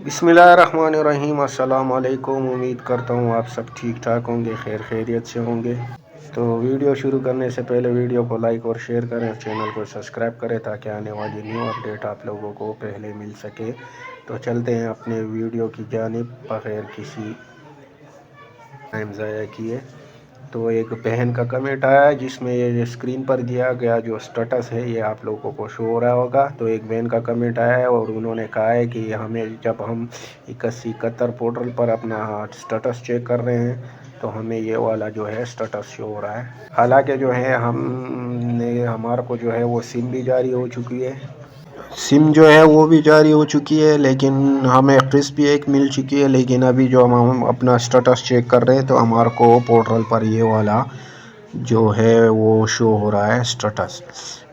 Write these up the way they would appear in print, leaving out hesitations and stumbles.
बिस्मिल्लाहिर्रहमानिर्रहीम। अस्सलाम वालेकुम। उम्मीद करता हूँ आप सब ठीक ठाक होंगे, खैरियत से होंगे। तो वीडियो शुरू करने से पहले वीडियो को लाइक और शेयर करें, चैनल को सब्सक्राइब करें ताकि आने वाली न्यू अपडेट आप लोगों को पहले मिल सके। तो चलते हैं अपने वीडियो की जानिब बगैर किसी टाइम ज़ाया किए। तो एक बहन का कमेंट आया जिसमें ये स्क्रीन पर दिया गया जो स्टेटस है ये आप लोगों को शो हो रहा होगा। तो एक बहन का कमेंट आया है और उन्होंने कहा है कि हमें जब हम 8171 पोर्टल पर अपना स्टेटस चेक कर रहे हैं तो हमें ये वाला जो है स्टेटस शो हो रहा है। हालांकि जो है हमारे को जो है वो सिम भी जारी हो चुकी है, सिम जो है वो भी जारी हो चुकी है, लेकिन हमें किस्त भी एक मिल चुकी है। लेकिन अभी जो हम अपना स्टेटस चेक कर रहे हैं तो हमारे को पोर्टल पर ये वाला जो है वो शो हो रहा है स्टेटस।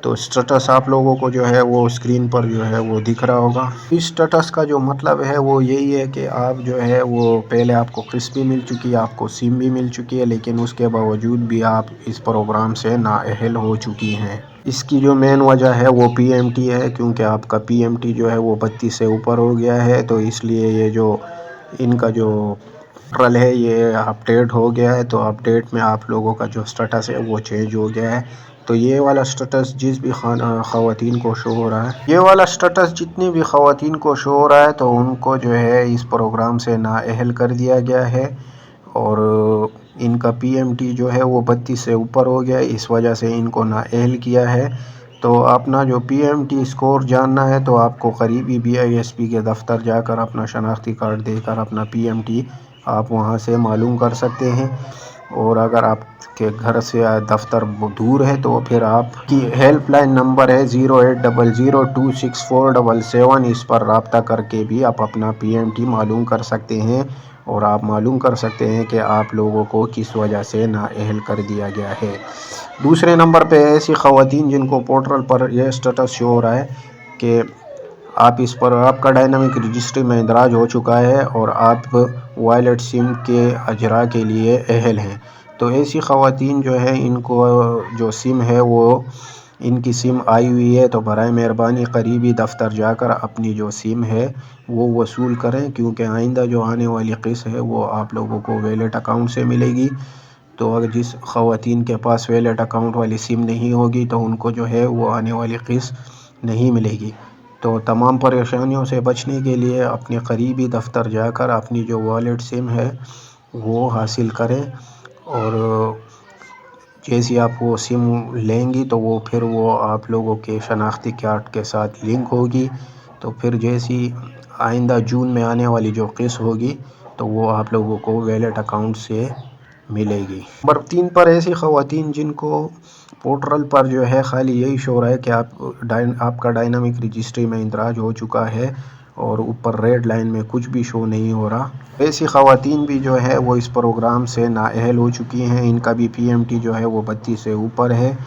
तो स्टेटस आप लोगों को जो है वो स्क्रीन पर जो है वो दिख रहा होगा। इस स्टेटस का जो मतलब है वो यही है कि आप जो है वो पहले आपको किस्त भी मिल चुकी है, आपको सिम भी मिल चुकी है, लेकिन उसके बावजूद भी आप इस प्रोग्राम से नाअहल हो चुकी हैं। इसकी जो मेन वजह है वो पीएमटी है, क्योंकि आपका पीएमटी जो है वो 32 से ऊपर हो गया है। तो इसलिए ये जो इनका जो पोर्टल है ये अपडेट हो गया है। तो अपडेट में आप लोगों का जो स्टेटस है वो चेंज हो गया है। तो ये वाला स्टेटस जिस भी ख़वातीन को शो हो रहा है, ये वाला स्टेटस जितनी भी ख़वातीन को शो हो रहा है तो उनको जो है इस प्रोग्राम से नाअहल कर दिया गया है। और इनका पीएमटी जो है वो 32 से ऊपर हो गया है, इस वजह से इनको नाअहल किया है। तो अपना जो पीएमटी स्कोर जानना है तो आपको करीबी बीआईएसपी के दफ्तर जाकर अपना शनाख्ती कार्ड देकर अपना पीएमटी आप वहां से मालूम कर सकते हैं। और अगर आपके घर से दफ्तर दूर है तो फिर आपकी हेल्पलाइन नंबर है 0800264777। इस पर रब्ता करके भी आप अपना पीएमटी मालूम कर सकते हैं और आप मालूम कर सकते हैं कि आप लोगों को किस वजह से नाअहल कर दिया गया है। दूसरे नंबर पे ऐसी ख़वातीन जिनको पोर्टल पर यह स्टेटस शो हो रहा है कि आप इस पर आपका डायनामिक रजिस्ट्री में इंदराज हो चुका है और आप वॉलेट सिम के अजरा के लिए अहल हैं। तो ऐसी ख़वातीन जो है इनको जो सिम है वो इनकी सिम आई हुई है तो बराए मेहरबानी करीबी दफ्तर जाकर अपनी जो सिम है वो वसूल करें, क्योंकि आइंदा जो आने वाली किस्त है वो आप लोगों को वॉलेट अकाउंट से मिलेगी। तो अगर जिस ख़वातीन के पास वॉलेट अकाउंट वाली सिम नहीं होगी तो उनको जो है वो आने वाली किस्त नहीं मिलेगी। तो तमाम परेशानियों से बचने के लिए अपने करीबी दफ्तर जाकर अपनी जो वॉलेट सिम है वो हासिल करें। और जैसे आप वो सिम लेंगी तो वो फिर वो आप लोगों के शनाख्ती कार्ड के साथ लिंक होगी। तो फिर जैसी आइंदा जून में आने वाली जो किस्त होगी तो वो आप लोगों को वॉलेट अकाउंट से मिलेगी। नंबर 3 पर ऐसी ख़वातीन जिनको पोर्टल पर जो है खाली यही शो रहा है कि आपका डायनामिक रजिस्ट्री में इंदराज हो चुका है और ऊपर रेड लाइन में कुछ भी शो नहीं हो रहा, ऐसी ख़वातीन भी जो है वो इस प्रोग्राम से नाअहल हो चुकी हैं। इनका भी पीएमटी जो है वो 32 से ऊपर है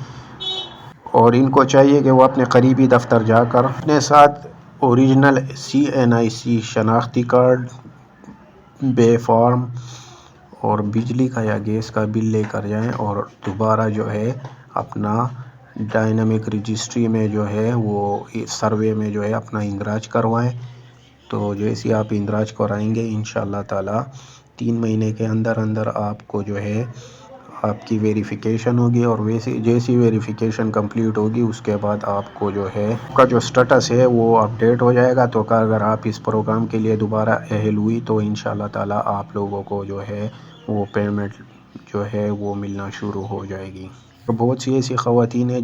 और इनको चाहिए कि वो अपने करीबी दफ्तर जाकर अपने साथ ओरिजिनल CNIC शनाख्ती कार्ड, बे फॉर्म और बिजली का या गैस का बिल लेकर जाएं और दोबारा जो है अपना डायनामिक रजिस्ट्री में जो है वो सर्वे में जो है अपना इंदराज करवाएं। तो जैसे आप इंदराज कराएंगे इंशाअल्लाह ताला 3 महीने के अंदर अंदर आपको जो है आपकी वेरिफिकेशन होगी और वैसे जैसी वेरिफिकेशन कंप्लीट होगी उसके बाद आपको जो है आपका जो स्टेटस है वो अपडेट हो जाएगा। तो अगर आप इस प्रोग्राम के लिए दोबारा अहल हुई तो इंशाअल्लाह ताला आप लोगों को जो है वो पेमेंट जो है वो मिलना शुरू हो जाएगी। तो बहुत सी ऐसी ख़वातीन हैं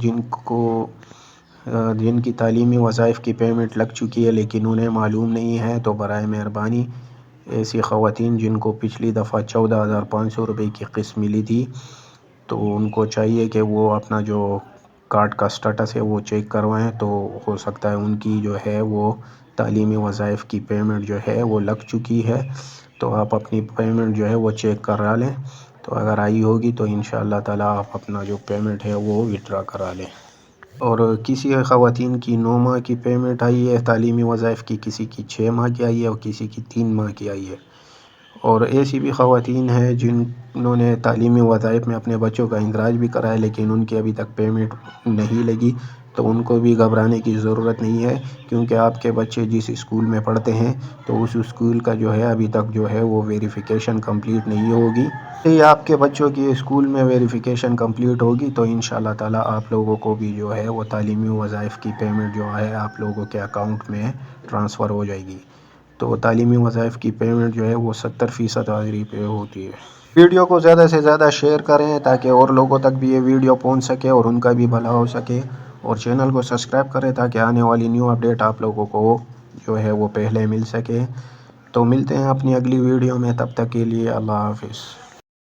जिनकी तालीमी वज़ाइफ़ की पेमेंट लग चुकी है लेकिन उन्हें मालूम नहीं है। तो बराए मेहरबानी ऐसी ख़वातीन जिनको पिछली दफ़ा 14,500 रुपये की किस्त मिली थी तो उनको चाहिए कि वो अपना जो कार्ड का स्टेटस है वो चेक करवाएं। तो हो सकता है उनकी जो है वो तालीमी वज़ाइफ़ की पेमेंट जो है वो लग चुकी है। तो आप अपनी पेमेंट जो है वो चेक करा लें। तो अगर आई होगी तो इंशाअल्लाह ताला आप अपना जो पेमेंट है वो विड्रा करा लें। और किसी ख़वातीन की 9 माह की पेमेंट आई है तालीमी वज़ाइफ़ की, किसी की 6 माह की आई है और किसी की 3 माह की आई है। और ऐसी भी ख़वातीन हैं जिन्होंने तालीमी वज़ाइफ़ में अपने बच्चों का इंदराज भी कराया लेकिन उनकी अभी तक पेमेंट नहीं लगी। تو ان کو بھی گھبرانے کی ضرورت نہیں ہے، کیونکہ آپ کے بچے جس اسکول میں پڑھتے ہیں تو اس اسکول کا جو ہے ابھی تک جو ہے وہ ویریفیکیشن کمپلیٹ نہیں ہوگی۔ یہ آپ کے بچوں کی اسکول میں ویریفیکیشن کمپلیٹ ہوگی تو انشاءاللہ تعالیٰ آپ لوگوں کو بھی جو ہے وہ تعلیمی وظائف کی پیمنٹ جو ہے آپ لوگوں کے اکاؤنٹ میں ٹرانسفر ہو جائے گی۔ تو تعلیمی وظائف کی پیمنٹ جو ہے وہ 70% حاضری پہ ہوتی ہے۔ ویڈیو کو زیادہ سے زیادہ شیئر کریں تاکہ اور لوگوں تک بھی یہ ویڈیو پہنچ سکے اور ان کا بھی بھلا ہو سکے، اور چینل کو سبسکرائب کریں تاکہ آنے والی نیو اپڈیٹ آپ لوگوں کو جو ہے وہ پہلے مل سکے۔ تو ملتے ہیں اپنی اگلی ویڈیو میں، تب تک کے لیے اللہ حافظ۔